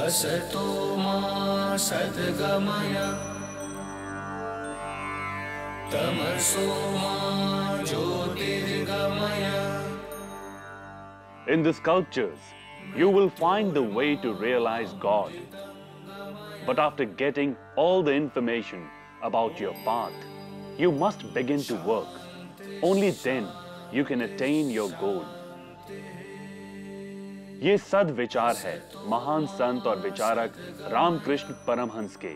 असतो मा सद्गमय तमसो मा ज्योतिर्गमय. In the sculptures, you will find the way to realize God. But after getting all the information about your path, you must begin to work. Only then you can attain your goal. ये सद्विचार है महान संत और विचारक रामकृष्ण परमहंस के.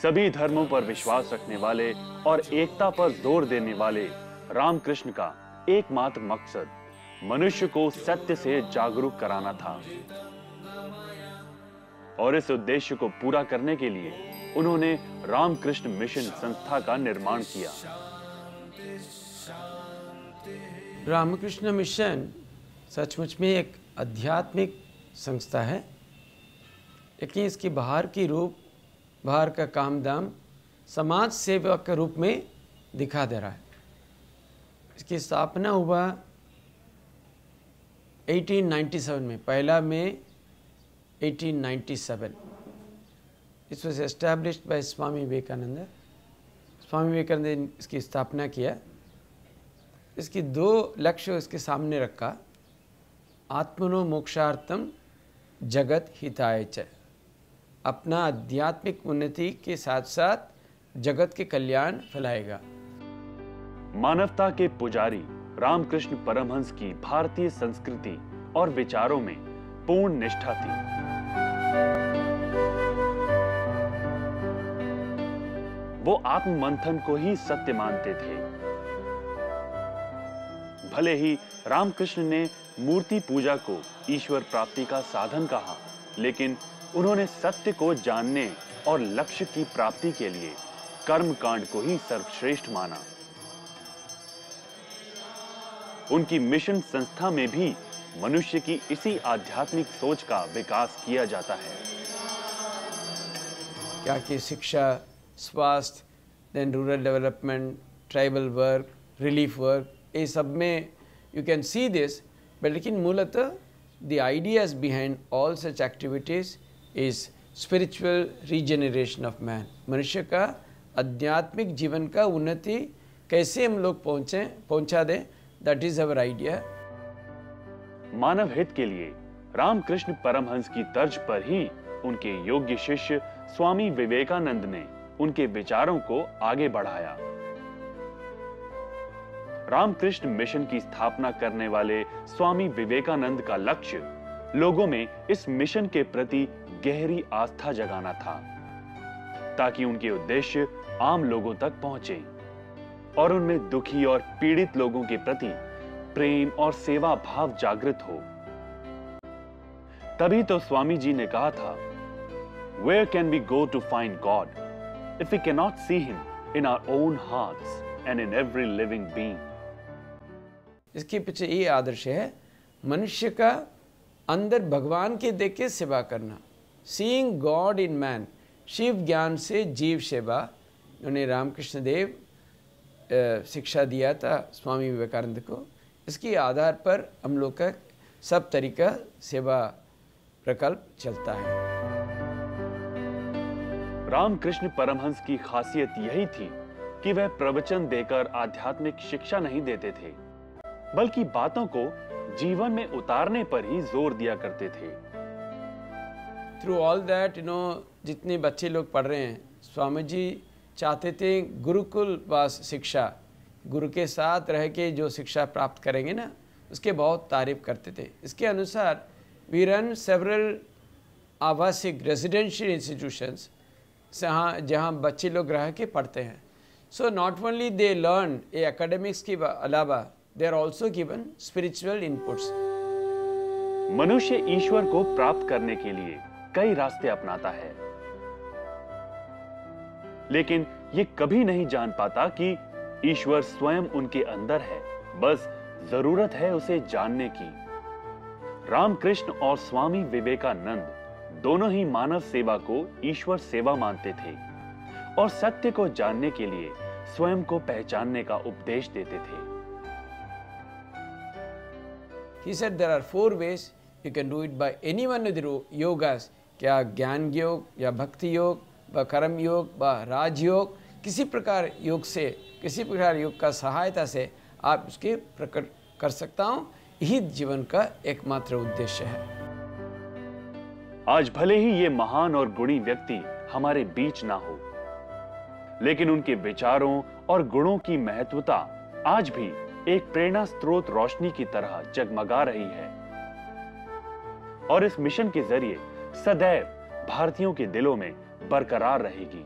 सभी धर्मों पर विश्वास रखने वाले और एकता पर जोर देने वाले रामकृष्ण का एकमात्र मकसद मनुष्य को सत्य से जागरूक कराना था. और इस उद्देश्य को पूरा करने के लिए उन्होंने रामकृष्ण मिशन संस्था का निर्माण किया. रामकृष्ण मिशन सचमुच में एक आध्यात्मिक संस्था है, लेकिन इसकी बाहर की रूप, बाहर का काम दाम समाज सेवा के रूप में दिखा दे रहा है. इसकी स्थापना हुआ 1897 में, 1 मई 1897. This was established by Swami Vivekananda. Swami Vivekananda ने इसकी स्थापना किया. इसकी 2 लक्ष्य इसके सामने रखा. आत्मनो मोक्षार्थम जगत हिताय च. अपना आध्यात्मिक उन्नति के साथ साथ जगत के कल्याण फैलाएगा. मानवता के पुजारी रामकृष्ण परमहंस की भारतीय संस्कृति और विचारों में पूर्ण निष्ठा थी. वो आत्ममंथन को ही सत्य मानते थे. भले ही रामकृष्ण ने मूर्ति पूजा को ईश्वर प्राप्ति का साधन कहा, लेकिन उन्होंने सत्य को जानने और लक्ष्य की प्राप्ति के लिए कर्म कांड को ही सर्वश्रेष्ठ माना. उनकी मिशन संस्था में भी मनुष्य की इसी आध्यात्मिक सोच का विकास किया जाता है. क्या कि शिक्षा, स्वास्थ्य, then rural development, tribal work, relief work, ये सब में you can see this. But लेकिन मूलतः the ideas behind all such activities is spiritual regeneration of man. मनुष्य का आध्यात्मिक जीवन का उन्नति कैसे हम लोग पहुंचा दें, दैट इज अवर आइडिया. मानव हित के लिए रामकृष्ण परमहंस की तर्ज पर ही उनके योग्य शिष्य स्वामी विवेकानंद ने उनके विचारों को आगे बढ़ाया. रामकृष्ण मिशन की स्थापना करने वाले स्वामी विवेकानंद का लक्ष्य लोगों में इस मिशन के प्रति गहरी आस्था जगाना था, ताकि उनके उद्देश्य आम लोगों तक पहुंचे और उनमें दुखी और पीड़ित लोगों के प्रति प्रेम और सेवा भाव जागृत हो. तभी तो स्वामी जी ने कहा था, Where can we go to find God if we cannot see him in our own hearts and in every living being? इसके पीछे ये आदर्श है, मनुष्य का अंदर भगवान के देख के सेवा करना. Seeing God in man, Shiva ज्ञान से जीव सेवा. उन्हें रामकृष्ण देव शिक्षा दिया था स्वामी विवेकानंद को. इसके आधार पर हम लोग का सब तरीका सेवा प्रकल्प चलता है. रामकृष्ण परमहंस की खासियत यही थी कि वह प्रवचन देकर आध्यात्मिक शिक्षा नहीं देते थे, बल्कि बातों को जीवन में उतारने पर ही जोर दिया करते थे. थ्रू ऑल दैट जितने बच्चे लोग पढ़ रहे हैं, स्वामी जी चाहते थे गुरुकुल वास शिक्षा, गुरु के साथ रह के जो शिक्षा प्राप्त करेंगे ना, उसके बहुत तारीफ करते थे. इसके अनुसार वी रन सेवरल आवासिक रेजिडेंशियल इंस्टीट्यूशंस जहाँ बच्चे लोग रह के पढ़ते हैं. So not only they learn academics के अलावा they are also given spiritual inputs. मनुष्य ईश्वर को प्राप्त करने के लिए कई रास्ते अपनाता है, लेकिन ये कभी नहीं जान पाता कि ईश्वर स्वयं उनके अंदर है. बस जरूरत है उसे जानने की. रामकृष्ण और स्वामी विवेकानंद दोनों ही मानव सेवा को ईश्वर सेवा मानते थे और सत्य को जानने के लिए स्वयं को पहचानने का उपदेश देते थे. He said there are 4 ways You can do it by any one of the yogas. क्या ज्ञान योग या भक्ति योग, व कर्म योग, व राज योग, किसी प्रकार योग से, किसी प्रकार योग का सहायता से आप उसके प्रकट कर सकता हूँ। यही जीवन का एकमात्र उद्देश्य है। आज भले ही ये महान और गुणी व्यक्ति हमारे बीच ना हो, लेकिन उनके विचारों और गुणों की महत्वता आज भी एक प्रेरणा स्रोत रोशनी की तरह जगमगा रही है और इस मिशन के जरिए सदैव भारतीयों के दिलों में बरकरार रहेगी।